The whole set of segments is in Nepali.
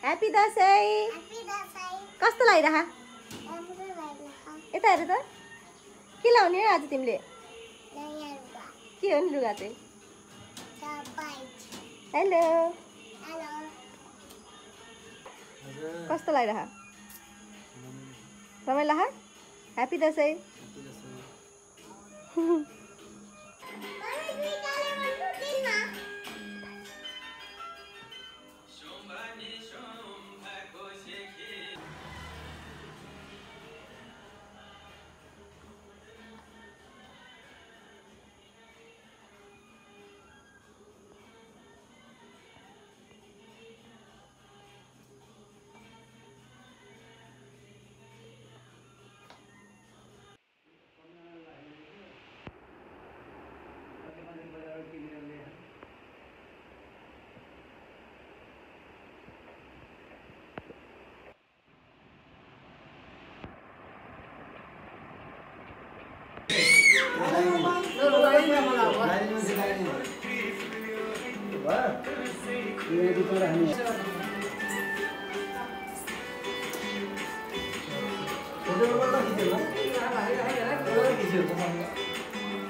ह्यापी दसैँ। कस्तो लागिरह? यता हेर त के लाउने हो आज तिमीले? के हो नि लुगा चाहिँ? हेलो कस्तो लागिरह? रमाइलो लाग? ह्यापी दसैँ।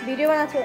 भिडियो बनाएको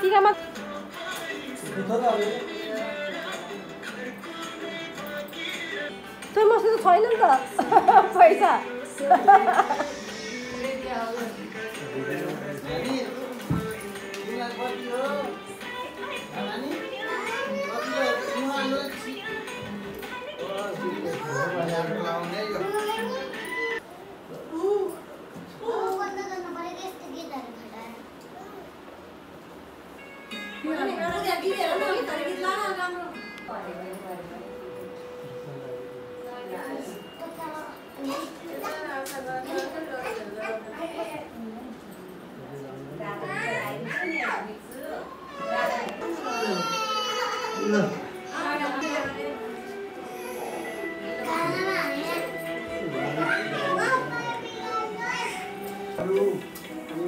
टिकामा त्यो मसँग छैन नि त पैसा।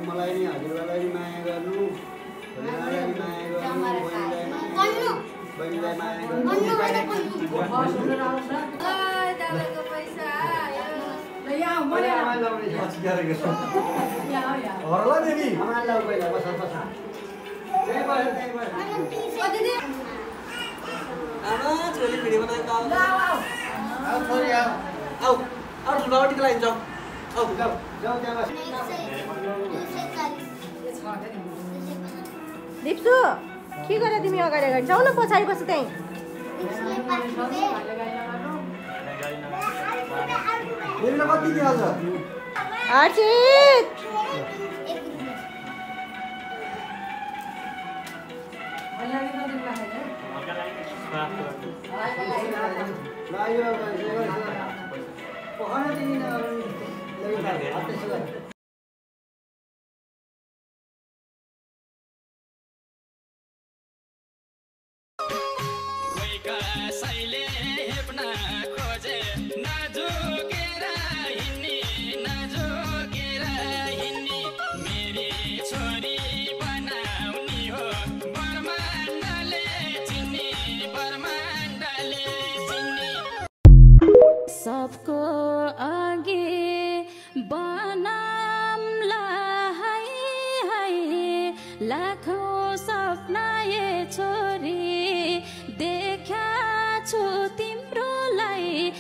मलाई नि हजुरबालाई माया गर्नु, माया गर्नु, बहिनीलाई माया गर्नु। छोरी भिडियो बनाएको लागि जाऊ। दिप्सु के गरे तिमी अगाडि अगाडि जाऊ न पछाडि बस्छु त्यही। हर्षित सबको आगे बनामला है लाखौं सपना ये छोरी देखा छु तिम्रोलाई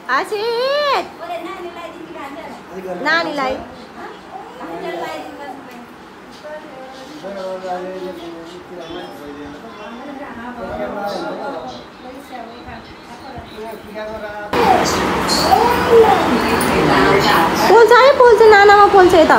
आशिक नानीलाई पोल्छ है पोल्छ नानामा पोल्छ यता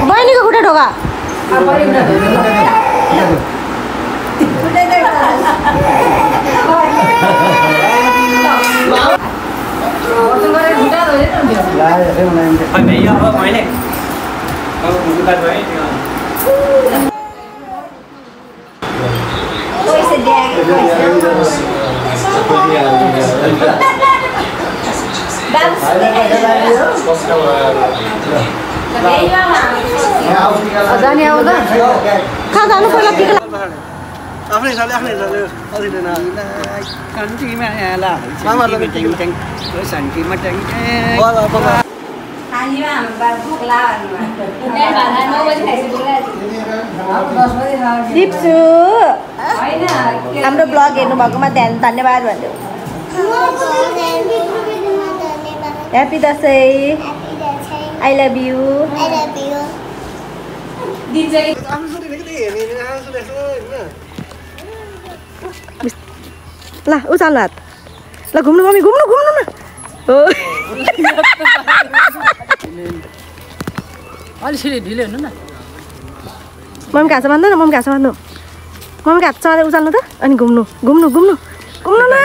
बहिनीको खुट्टा ढोका पैसा दिएको जाने आउँदा कहाँ जानु पहिला टिका आफ्नै साले अझै खानीमा हाम्रो बाबा भोक दिप्सु हाम्रो ब्लग हेर्नु भएकोमा धन्यवाद भन्छु happy Dashain I love you ल उचाल्नु हात ल घुम्नु मम्मी घुम्नु घुम्नु न हो अलिकति ढिलो हुनु न मम्मीको हात बाँध्नु न मम्मीको हात बाँध्नु मम्मीको हात चढेर उचाल्नु त अनि घुम्नु घुम्नु घुम्नु घुम्नु न